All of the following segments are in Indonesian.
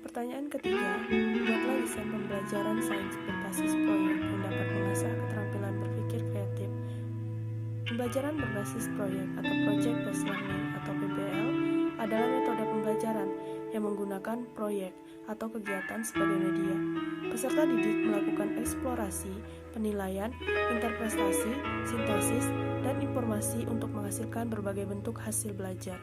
Pertanyaan ketiga, buatlah desain pembelajaran sains berbasis proyek yang dapat mengasah keterampilan berpikir kreatif. Pembelajaran berbasis proyek atau Project Based Learning atau PBL adalah metode pembelajaran yang menggunakan proyek atau kegiatan sebagai media. Peserta didik melakukan eksplorasi, penilaian, interpretasi, sintesis, dan informasi untuk menghasilkan berbagai bentuk hasil belajar.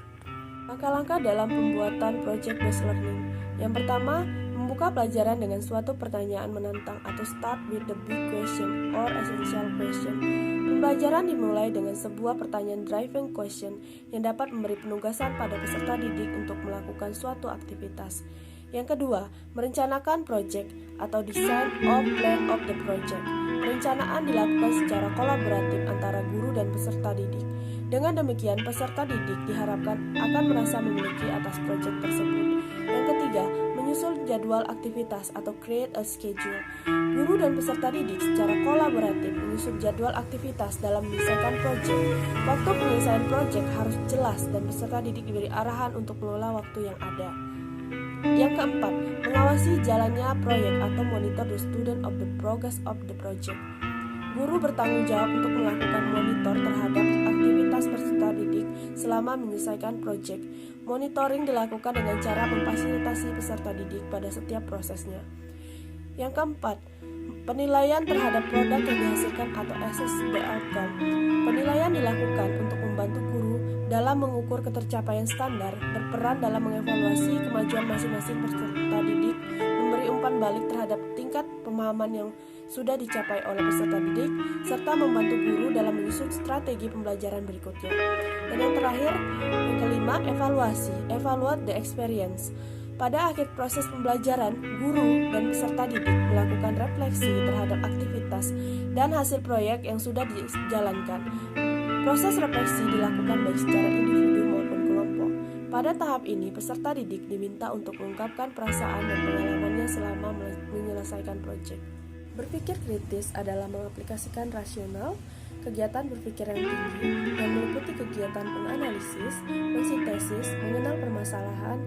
Langkah-langkah dalam pembuatan Project Based Learning. Yang pertama, membuka pelajaran dengan suatu pertanyaan menantang atau start with the big question or essential question. Pembelajaran dimulai dengan sebuah pertanyaan driving question yang dapat memberi penugasan pada peserta didik untuk melakukan suatu aktivitas. Yang kedua, merencanakan project atau design of plan of the project. Perencanaan dilakukan secara kolaboratif antara guru dan peserta didik. Dengan demikian, peserta didik diharapkan akan merasa memiliki atas proyek tersebut. Yang ketiga, menyusun jadwal aktivitas atau create a schedule. Guru dan peserta didik secara kolaboratif menyusun jadwal aktivitas dalam menyelesaikan proyek. Waktu penyelesaian proyek harus jelas dan peserta didik diberi arahan untuk mengelola waktu yang ada. Yang keempat, mengawasi jalannya proyek atau monitor the student of the progress of the project. Guru bertanggung jawab untuk melakukan monitor terhadap aktivitas peserta didik selama menyelesaikan proyek. Monitoring dilakukan dengan cara memfasilitasi peserta didik pada setiap prosesnya. Yang keempat, penilaian terhadap produk yang dihasilkan atau assess the outcome. Penilaian dilakukan untuk membantu guru dalam mengukur ketercapaian standar, berperan dalam mengevaluasi kemajuan masing-masing peserta didik, memberi umpan balik terhadap tingkat pemahaman yang sudah dicapai oleh peserta didik, serta membantu guru dalam menyusun strategi pembelajaran berikutnya. Dan yang terakhir, yang kelima, evaluasi, evaluate the experience. Pada akhir proses pembelajaran, guru dan peserta didik melakukan refleksi terhadap aktivitas dan hasil proyek yang sudah dijalankan. Proses refleksi dilakukan baik secara individu maupun kelompok. Pada tahap ini, peserta didik diminta untuk mengungkapkan perasaan dan pengalamannya selama menyelesaikan proyek. Berpikir kritis adalah mengaplikasikan rasional, kegiatan berpikir yang tinggi, yang meliputi kegiatan menganalisis, mensintesis, mengenal permasalahan,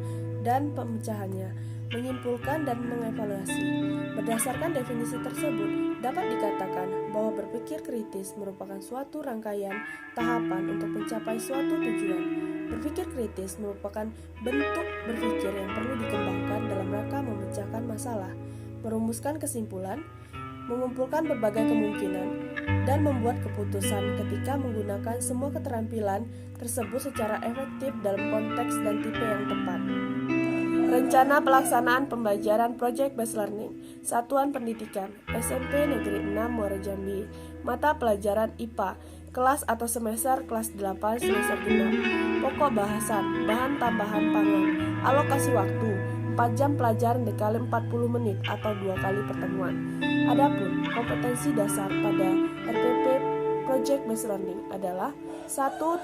dan pemecahannya, menyimpulkan dan mengevaluasi. Berdasarkan definisi tersebut, dapat dikatakan bahwa berpikir kritis merupakan suatu rangkaian tahapan untuk mencapai suatu tujuan. Berpikir kritis merupakan bentuk berpikir yang perlu dikembangkan dalam rangka memecahkan masalah, merumuskan kesimpulan, mengumpulkan berbagai kemungkinan, dan membuat keputusan ketika menggunakan semua keterampilan tersebut secara efektif dalam konteks dan tipe yang tepat. Rencana pelaksanaan pembelajaran Project Based Learning. Satuan Pendidikan SMP Negeri 6 Muara Jambi. Mata pelajaran IPA, kelas atau semester kelas 8 semester genap. Pokok bahasan, bahan tambahan pangan. Alokasi waktu 4 jam pelajaran dikali 40 menit atau 2 kali pertemuan. Adapun kompetensi dasar pada RPP Project Based Learning adalah 1.4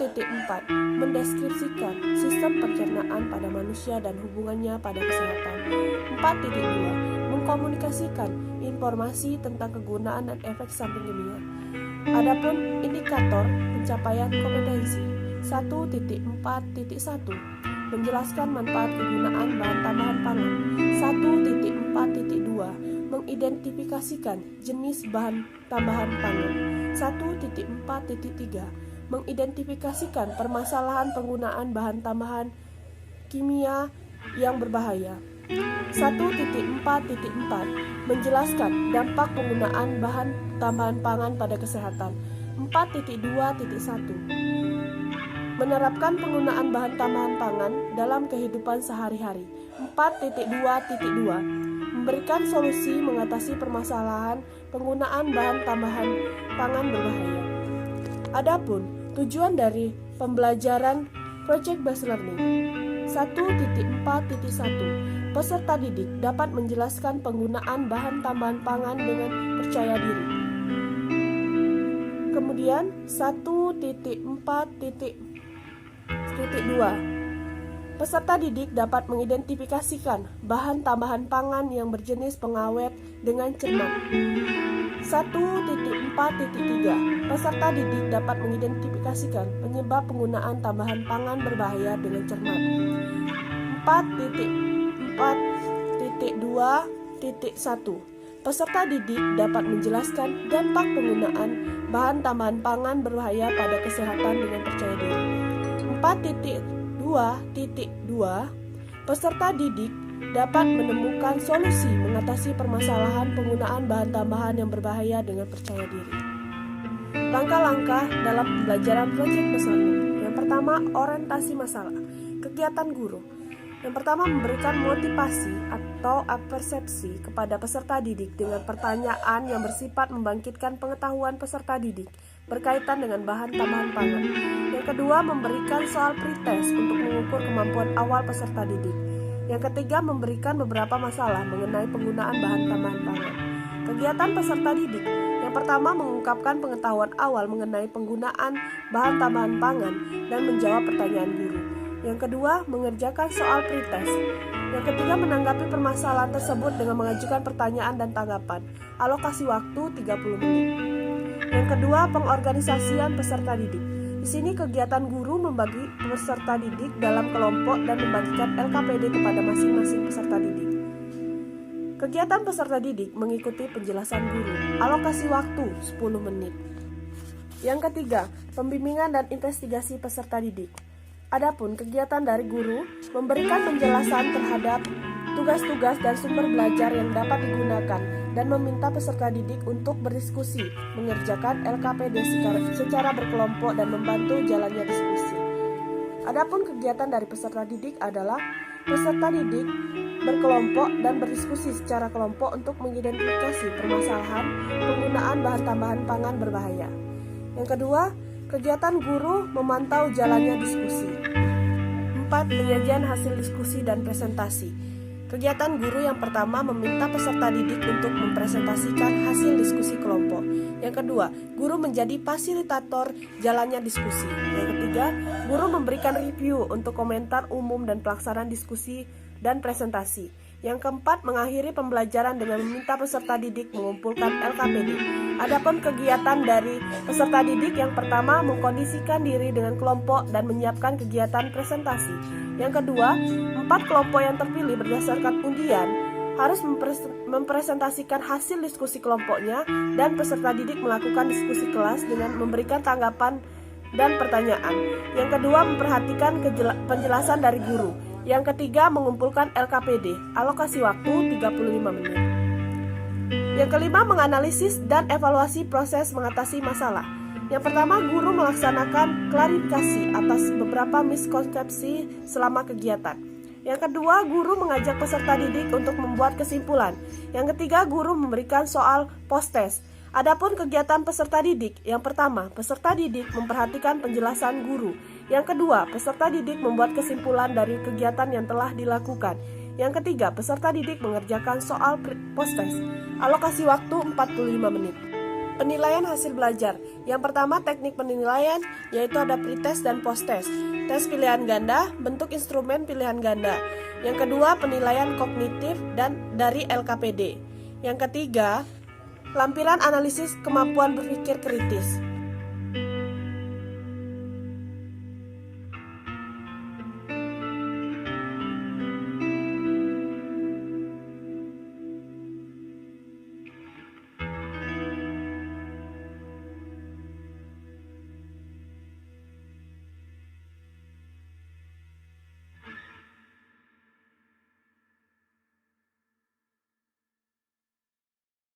mendeskripsikan sistem pencernaan pada manusia dan hubungannya pada kesehatan. 4.2 mengkomunikasikan informasi tentang kegunaan dan efek samping kimia. Adapun indikator pencapaian kompetensi 1.4.1 menjelaskan manfaat kegunaan bahan tambahan pangan. 1.4.2 mengidentifikasikan jenis bahan tambahan pangan. 1.4.3 mengidentifikasikan permasalahan penggunaan bahan tambahan kimia yang berbahaya. 1.4.4 menjelaskan dampak penggunaan bahan tambahan pangan pada kesehatan. 4.2.1 menerapkan penggunaan bahan tambahan pangan dalam kehidupan sehari-hari. 4.2.2 memberikan solusi mengatasi permasalahan penggunaan bahan tambahan pangan berbahaya. Adapun tujuan dari pembelajaran Project Based Learning 1.4.1 peserta didik dapat menjelaskan penggunaan bahan tambahan pangan dengan percaya diri. Kemudian 1.4.2 peserta didik dapat mengidentifikasikan bahan tambahan pangan yang berjenis pengawet dengan cermat. 1.4.3 peserta didik dapat mengidentifikasikan penyebab penggunaan tambahan pangan berbahaya dengan cermat. 4.4.5 Peserta didik dapat menjelaskan dampak penggunaan bahan tambahan pangan berbahaya pada kesehatan dengan percaya diri. 4.2.2 Peserta didik dapat menemukan solusi mengatasi permasalahan penggunaan bahan tambahan yang berbahaya dengan percaya diri. Langkah-langkah dalam pembelajaran proyek pesan learning. Yang pertama, orientasi masalah. Kegiatan guru. Yang pertama, memberikan motivasi atau persepsi kepada peserta didik dengan pertanyaan yang bersifat membangkitkan pengetahuan peserta didik berkaitan dengan bahan tambahan pangan. Yang kedua, memberikan soal pretest untuk mengukur kemampuan awal peserta didik. Yang ketiga, memberikan beberapa masalah mengenai penggunaan bahan tambahan pangan. Kegiatan peserta didik. Yang pertama, mengungkapkan pengetahuan awal mengenai penggunaan bahan tambahan pangan dan menjawab pertanyaan guru. Yang kedua, mengerjakan soal pretest. Yang ketiga, menanggapi permasalahan tersebut dengan mengajukan pertanyaan dan tanggapan. Alokasi waktu 30 menit. Yang kedua, pengorganisasian peserta didik. Di sini kegiatan guru membagi peserta didik dalam kelompok dan membagikan LKPD kepada masing-masing peserta didik. Kegiatan peserta didik mengikuti penjelasan guru. Alokasi waktu 10 menit. Yang ketiga, pembimbingan dan investigasi peserta didik. Adapun kegiatan dari guru memberikan penjelasan terhadap tugas-tugas dan sumber belajar yang dapat digunakan dan meminta peserta didik untuk berdiskusi, mengerjakan LKPD secara berkelompok dan membantu jalannya diskusi. Adapun kegiatan dari peserta didik adalah peserta didik berkelompok dan berdiskusi secara kelompok untuk mengidentifikasi permasalahan penggunaan bahan tambahan pangan berbahaya. Yang kedua, kegiatan guru memantau jalannya diskusi. 4. Penyajian hasil diskusi dan presentasi. Kegiatan guru yang pertama meminta peserta didik untuk mempresentasikan hasil diskusi kelompok. Yang kedua, guru menjadi fasilitator jalannya diskusi. Yang ketiga, guru memberikan review untuk komentar umum dan pelaksanaan diskusi dan presentasi. Yang keempat, mengakhiri pembelajaran dengan meminta peserta didik mengumpulkan LKPD. Adapun kegiatan dari peserta didik yang pertama, mengkondisikan diri dengan kelompok dan menyiapkan kegiatan presentasi. Yang kedua, 4 kelompok yang terpilih berdasarkan undian harus mempresentasikan hasil diskusi kelompoknya dan peserta didik melakukan diskusi kelas dengan memberikan tanggapan dan pertanyaan. Yang kedua, memperhatikan penjelasan dari guru. Yang ketiga, mengumpulkan LKPD. Alokasi waktu 35 menit. Yang kelima, menganalisis dan evaluasi proses mengatasi masalah. Yang pertama, guru melaksanakan klarifikasi atas beberapa miskonsepsi selama kegiatan. Yang kedua, guru mengajak peserta didik untuk membuat kesimpulan. Yang ketiga, guru memberikan soal post-test. Adapun kegiatan peserta didik, yang pertama, peserta didik memperhatikan penjelasan guru. Yang kedua, peserta didik membuat kesimpulan dari kegiatan yang telah dilakukan. Yang ketiga, peserta didik mengerjakan soal post-test. Alokasi waktu 45 menit. Penilaian hasil belajar. Yang pertama, teknik penilaian, yaitu ada pretest dan post-test. Tes pilihan ganda, bentuk instrumen pilihan ganda. Yang kedua, penilaian kognitif dan dari LKPD. Yang ketiga, lampiran analisis kemampuan berpikir kritis.